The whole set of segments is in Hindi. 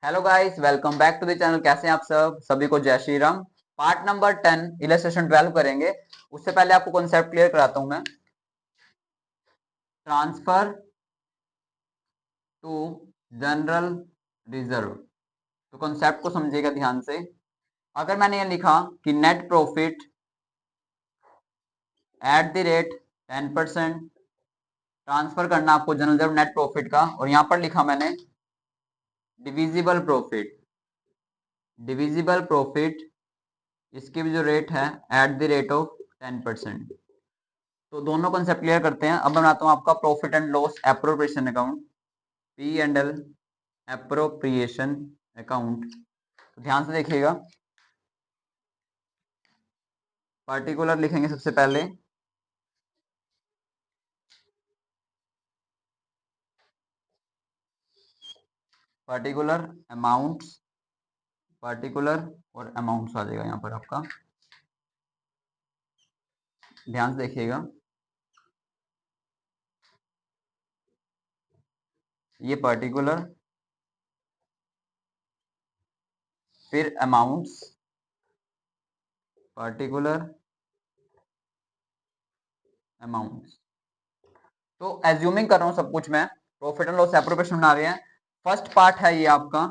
Hello guys, welcome back to the channel. कैसे हैं आप सब? सभी को जय Shri Ram. Part number 10 illustration 12 करेंगे। उससे पहले आपको कॉन्सेप्ट क्लियर कराता हूं मैं। Transfer to general reserve. तो कॉन्सेप्ट को समझिएगा ध्यान से। अगर मैंने ये लिखा कि net profit at the rate 10% transfer करना आपको जनरल रिजर्व नेट प्रॉफिट का, और यहां पर लिखा मैंने डिविजिबल प्रॉफिट। डिविजिबल प्रॉफिट इसकी भी जो रेट है एट द रेट ऑफ 10%। तो दोनों कंसेप्ट क्लियर करते हैं। अब बनाता हूं आपका profit and loss appropriation account, P and L appropriation account. तो ध्यान से देखिएगा। पर्टिकुलर लिखेंगे सबसे पहले। पर्टिकुलर अमाउंट्स, पर्टिकुलर और अमाउंट्स आ जाएगा यहाँ पर आपका। ध्यान से देखिएगा। ये पर्टिकुलर, फिर अमाउंट्स, पर्टिकुलर अमाउंट्स। तो एज्यूमिंग कर रहा हूं सब कुछ मैं। प्रॉफिट एंड लॉस एप्रोप्रिएशन बना रहे हैं। फर्स्ट पार्ट है ये आपका,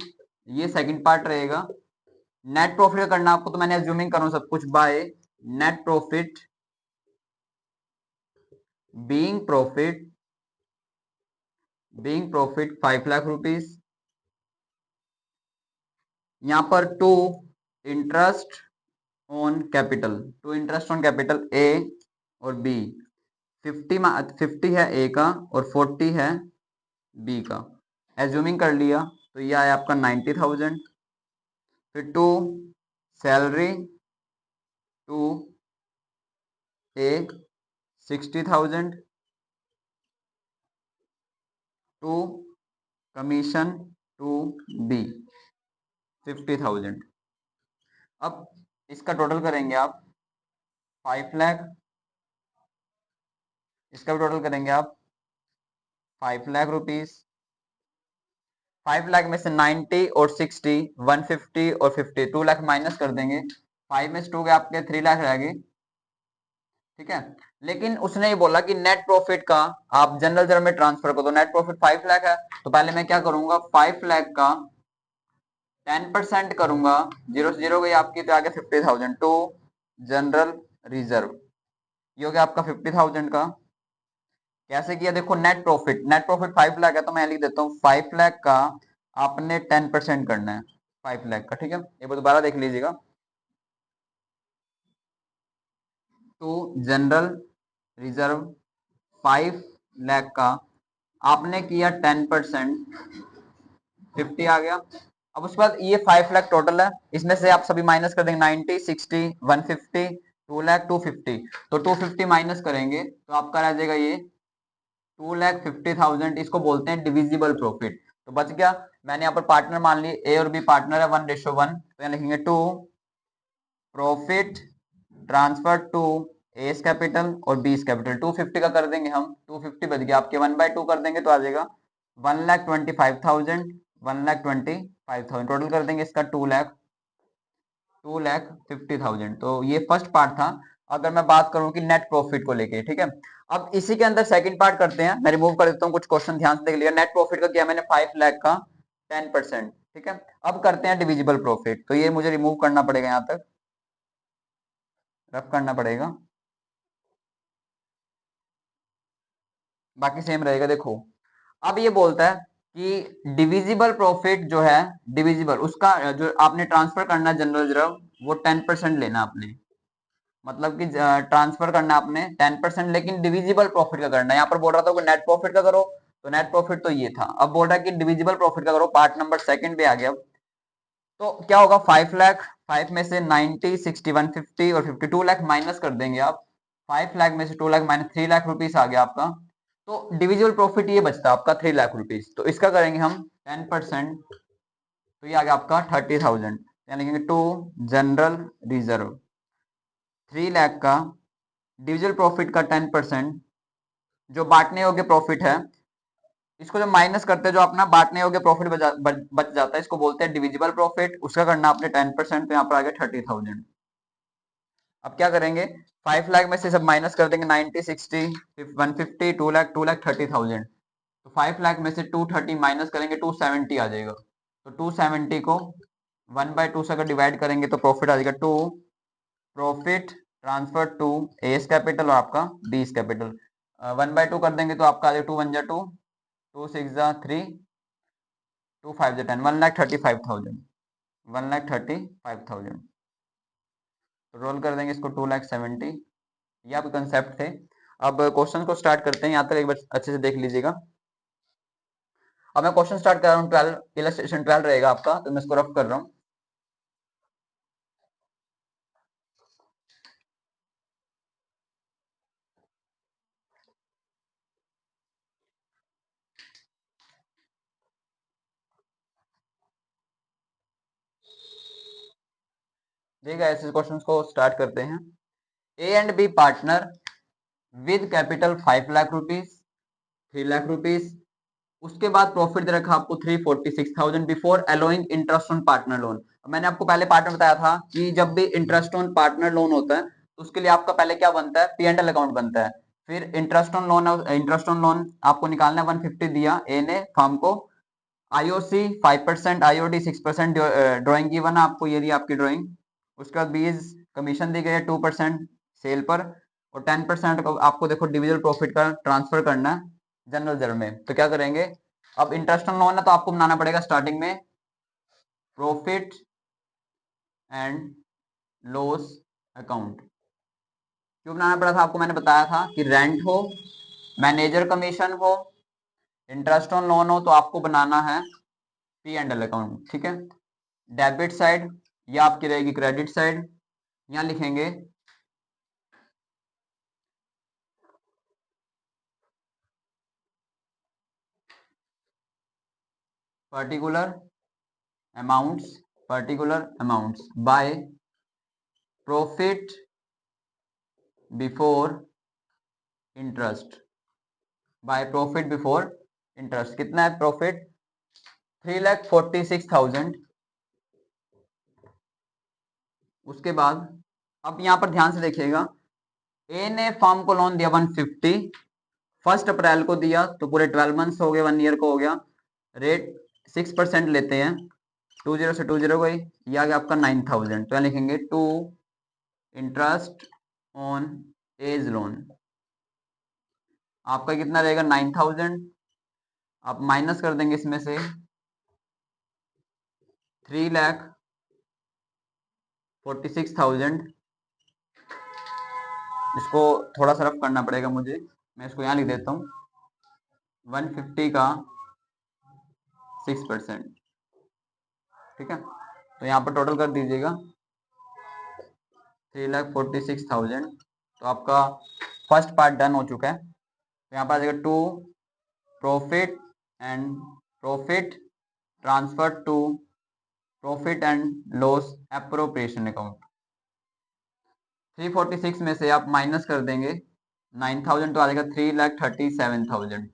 ये सेकंड पार्ट रहेगा। नेट प्रॉफिट करना आपको, तो मैंने एज्यूमिंग कर रहा हूं सब कुछ by net profit being profit 5 lakh rupees. यहां पर to interest on capital, A और बी। 50 है ए का और 40 है बी का। एज्यूमिंग कर लिया तो ये आया आपका 90,000। फिर to salary to A 60,000, to commission to B 50,000। अब इसका टोटल करेंगे आप 5 लाख। इसका भी टोटल करेंगे आप 5 लाख रुपीस। 5 लाख में से 90 और 60, 150 और 50, 2 लाख माइनस कर देंगे। 5 में से 2 के आपके 3 लाख रह गए। ठीक है। लेकिन उसने ये बोला कि नेट प्रॉफिट का आप जनरल रिजर्व में ट्रांसफर करो, तो नेट प्रॉफिट 5 लाख है। तो पहले मैं क्या करूंगा, 5 लाख का 10% करूंगा। जीरो से जीरो गई आपकी, तो आगे 50,000 टू जनरल रिजर्व। ये हो गया आपका 50,000 का। कैसे किया देखो, नेट प्रॉफिट 5 लाख है, तो मैं लिख देता हूँ 5 लाख का आपने 10% करना है 5 लाख का। ठीक है, ये बार दोबारा देख लीजिएगा। तो जनरल रिजर्व 5 लाख का आपने किया 10%, 50 आ गया। अब उसके बाद ये 5 लाख टोटल है, इसमें से आप सभी माइनस कर देंगे। 90, 60, 150, 2 लाख, 250। तो 250 माइनस करेंगे तो आपका रह जाएगा ये 2,50,000। इसको बोलते हैं डिविजिबल प्रॉफिट। तो बच गया। मैंने यहाँ पर पार्टनर मान ली, ए और बी पार्टनर है 1:1। तो यहाँ लिखेंगे to profit transfer to A's capital और बीस कैपिटल। 250 का कर देंगे हम, 250 बच गया आपके 1/2 कर देंगे तो आ जाएगा 1,25,000। 1,25,000 टोटल कर देंगे इसका 2,50,000। तो ये फर्स्ट पार्ट था। अगर मैं बात करूं कि नेट प्रॉफिट को लेके, ठीक है। अब इसी के अंदर सेकंड पार्ट करते हैं। मैं रिमूव कर देता हूं कुछ क्वेश्चन, ध्यान से देख लिया। नेट प्रॉफिट का किया मैंने 5 लाख का 10%। ठीक है। अब करते हैं डिविजिबल प्रॉफिट। तो ये मुझे रिमूव करना पड़ेगा, यहां तक रफ करना पड़ेगा, बाकी सेम रहेगा। देखो, अब ये बोलता है कि डिविजिबल प्रॉफिट जो है, डिविजिबल उसका जो आपने ट्रांसफर करना है जनरल रिजर्व, वो 10% लेना आपने। मतलब कि ट्रांसफर करना आपने 10%, लेकिन डिविजिबल प्रॉफिट का करना है। यहाँ पर बोल रहा था कि नेट प्रॉफिट का करो, तो नेट प्रॉफिट तो ये था। अब बोल रहा है कि डिविजिबल प्रॉफिट का करो, पार्ट नंबर सेकंड पे आ गया। तो क्या होगा, 5 लाख, 5 में से 90, 60, 150 और 52 लाख माइनस कर देंगे आप। 5 लाख में से 2 लाख माइनस 3 लाख रुपीस आ गया आपका। तो डिविजिबल प्रॉफिट ये बचता है आपका 3 लाख रुपीस। तो इसका करेंगे हम 10%, तो ये आ गया आपका 30,000। यानी लिखेंगे टू जनरल रिजर्व 3 लाख का डिविजिबल प्रॉफिट का 10%, जो बांटने योग्य प्रॉफिट है, इसको जो माइनस करते हैं, जो अपना बांटने योग्य प्रॉफिट बच जाता है, इसको बोलते हैं डिविजिबल प्रॉफिट। उसका करना आपने 10%, तो यहाँ पर आ गया 30,000। अब क्या करेंगे, 5 लाख में से सब माइनस कर देंगे, 90, 60, 150, 2 लाख, 2,30,000। तो 5 लाख में से 230 माइनस करेंगे, 270 आ जाएगा। तो 270 को 1/2 से अगर डिवाइड करेंगे तो प्रॉफिट आ जाएगा 2। Profit transfer to A's capital और आपका बीस कैपिटल। 1/2 कर देंगे तो आपका आ जाएगा 2 1 जा 2, 2 6 जा 3, 2 5 जा 10, 1,35,000, 1,35,000। तो रोल कर देंगे इसको, 2,70,000। ये आपके कंसेप्ट थे। अब क्वेश्चन को स्टार्ट करते हैं, यहाँ तक एक बार अच्छे से देख लीजिएगा। अब मैं क्वेश्चन स्टार्ट कर रहा हूँ, 12 इलस्ट्रेशन 12 रहेगा आपका, तो मैं इसको रफ कर रहा हूँ। देखिए ऐसे क्वेश्चन को स्टार्ट करते हैं। A and B partner with capital 5 lakh rupees, 3 lakh rupees. उसके बाद प्रॉफिट दे रखा आपको 346,000 before allowing interest on partner loan. मैंने आपको पहले पार्ट में बताया था कि जब भी इंटरेस्ट ऑन पार्टनर लोन होता है तो उसके लिए आपका पहले क्या बनता है, पी एंड एल अकाउंट बनता है। फिर इंटरेस्ट ऑन लोन आपको निकालना है, 150 दिया ए ने फर्म को, आईओसी 5%, आईओडी 6%, ड्राइंग गिवन है आपको, ये रही आपकी ड्राइंग। उसके बाद बीज कमीशन दी गई है 2% सेल पर, और 10% आपको देखो डिविजिबल प्रॉफिट का ट्रांसफर करना है जनरल जर में। तो क्या करेंगे, अब इंटरेस्ट ऑन लोन है तो आपको बनाना पड़ेगा स्टार्टिंग में प्रॉफिट एंड लॉस अकाउंट। क्यों बनाना पड़ा था आपको, मैंने बताया था कि रेंट हो, मैनेजर कमीशन हो, इंटरेस्ट ऑन लोन हो, तो आपको बनाना है पी एंड एल अकाउंट। ठीक है, डेबिट साइड ये आपकी रहेगी क्रेडिट साइड। यहां लिखेंगे particular amounts, particular amounts by profit before interest, by profit before interest. कितना है प्रॉफिट, 3,46,000। उसके बाद अब यहां पर ध्यान से देखिएगा, ए ने फर्म को लोन दिया 150, 1 अप्रैल को दिया, तो पूरे 12 मंथ्स हो गए, 1 ईयर को हो गया। रेट 6% लेते हैं, 20 से 20 गई, ये आ गया आपका 9,000। तो यहाँ लिखेंगे to interest on A's loan, आपका कितना रहेगा 9,000। आप माइनस कर देंगे इसमें से 3,46,000। इसको थोड़ा सा रफ करना पड़ेगा मुझे, मैं इसको यहाँ लिख देता हूँ, 150 का 6%। ठीक है, तो यहाँ पर टोटल कर दीजिएगा 3,46,000। तो आपका फर्स्ट पार्ट डन हो चुका है। तो यहाँ पर आ जाएगा to profit and profit transfer to profit and loss appropriation account. 346 में से आप माइनस कर देंगे 9,000, तो आ जाएगा 3,37,000।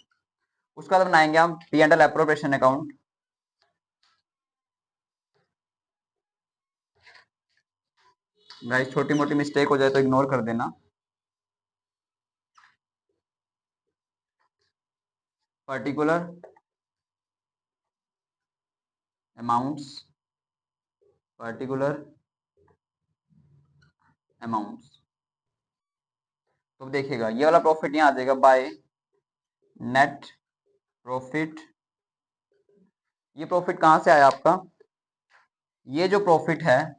उसका बाद बनाएंगे हम P and L appropriation account. Guys छोटी मोटी मिस्टेक हो जाए तो इग्नोर कर देना। Particular amounts, particular amounts. तो देखिएगा ये वाला प्रॉफिट यहाँ आ जाएगा बाय नेट प्रॉफिट। ये प्रॉफिट कहाँ से आया आपका, ये जो प्रॉफिट है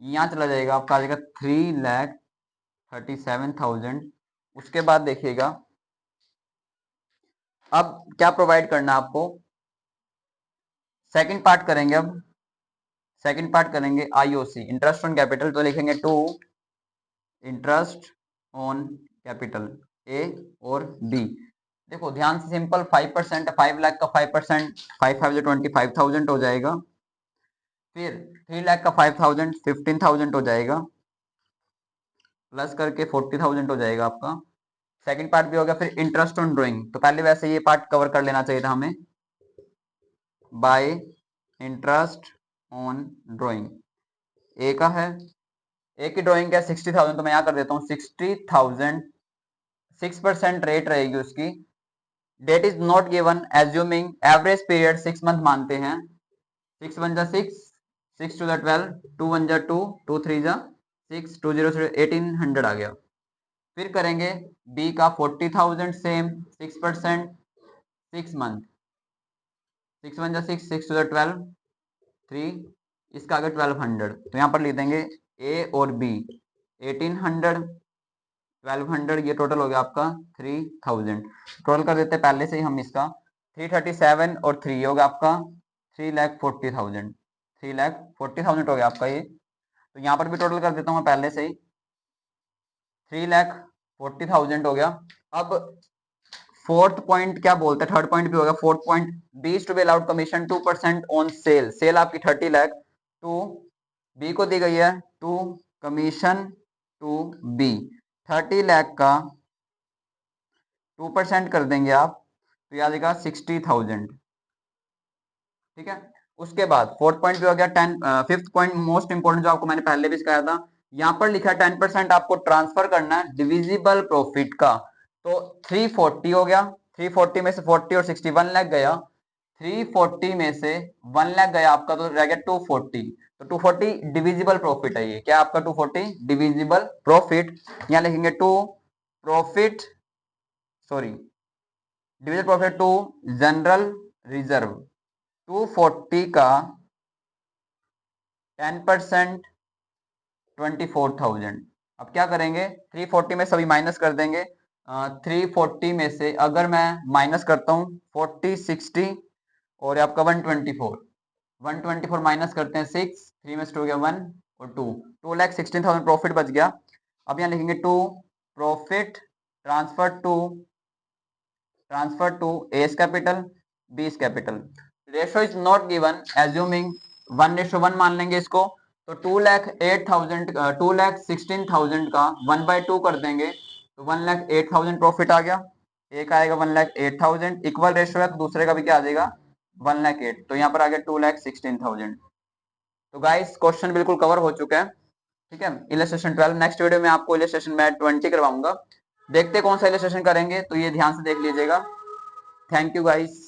यहाँ चला जाएगा, आपका आ जाएगा 3,37,000। उसके बाद देखिएगा अब क्या प्रोवाइड करना है आपको, सेकंड पार्ट करेंगे। अब सेकंड पार्ट करेंगे आईओसी, इंटरेस्ट ऑन कैपिटल। तो लिखेंगे to interest on capital A और बी। देखो ध्यान से, सिंपल 5%, 5 लाख का 5%, 5 5 25,000 हो जाएगा। फिर 3 लाख का 5,000 15,000 हो जाएगा, प्लस करके 40,000 हो जाएगा आपका। सेकंड पार्ट भी हो गया। फिर इंटरेस्ट ऑन ड्राइंग, तो पहले वैसे ये पार्ट कवर कर लेना चाहिए था हमें, बाय इंटरेस्ट ऑन ड्राइंग। ए का है, ए की ड्राइंग क्या 60,000, तो मैं यहाँ कर देता हूँ 60,000, 6% रेट रहेगी उसकी। Date is not given, assuming average period 6 month मानते हैं। 6 1 जा 6, 6 2 जा 12, 2 1 जा 2, 2 3 जा 6, 2 0 0 1800 आ गया। फिर करेंगे बी का 40,000, सेम 6%, 6 मंथ, 6 1 जा 6, 6 2 जा 12, 3, इसका आगे 1200, तो यहाँ पर लिख देंगे ए और बी 1800, 1200, ये टोटल हो गया आपका 3000। टोटल कर देते हैं पहले से ही हम इसका, 337 और 3 होगा आपका 3,40,000, 3,40,000 हो गया आपका ये। तो यहाँ पर भी टोटल कर देता हूँ मैं पहले से ही, 3,40,000 हो गया। अब फोर्थ पॉइंट क्या बोलते हैं, थर्ड पॉइंट भी हो गया। Fourth point, B is to be allowed commission 2% on sale, sale आपकी 30 लाख टू बी को दी गई है, to commission to B 30 lakh का 2% कर देंगे आप, तो याद आएगा 60,000। ठीक है, उसके बाद फोर्थ पॉइंट भी हो गया। 10 फिफ्थ पॉइंट मोस्ट इंपोर्टेंट, जो आपको मैंने पहले भी सिखाया था, यहाँ पर लिखा है 10% आपको ट्रांसफर करना है डिविजिबल प्रॉफिट का। तो 340 हो गया, 340 में से 40 और 60 1 लाख गया, 340 में से 1 लाख गया आपका, तो रह गया 240। तो 240 डिविजिबल प्रॉफिट है ये, क्या आपका 240 डिविजिबल प्रॉफिट। यहाँ लिखेंगे to profit, sorry, divisible profit to general reserve, 240 का 10% 24,000। अब क्या करेंगे, 340 में सभी माइनस कर देंगे। 340 में से अगर मैं माइनस करता हूँ 40 60 और आपका 124, 124 माइनस करते हैं 6, 3 में से हो गया 1 और 2, 2,16,000 प्रॉफिट बच गया। अब यहाँ लिखेंगे to profit transfer to A's capital B's capital. Ratio is not given, assuming 1:1 मान लेंगे इसको, तो 2,08,000 2,16,000 का 1/2 कर देंगे, तो 1,08,000 प्रॉफिट आ गया। एक आएगा 1,08,000, इक्वल रेशो है तो दूसरे का भी क्या आ जाएगा 1,08,000, तो यहाँ पर आ गया 2,16,000। तो गाइस क्वेश्चन बिल्कुल कवर हो चुका है। ठीक है, इलस्ट्रेशन 12, नेक्स्ट वीडियो में आपको इलस्ट्रेशन में 20 करवाऊंगा। देखते कौन सा इलस्ट्रेशन करेंगे, तो ये ध्यान से देख लीजिएगा। Thank you guys.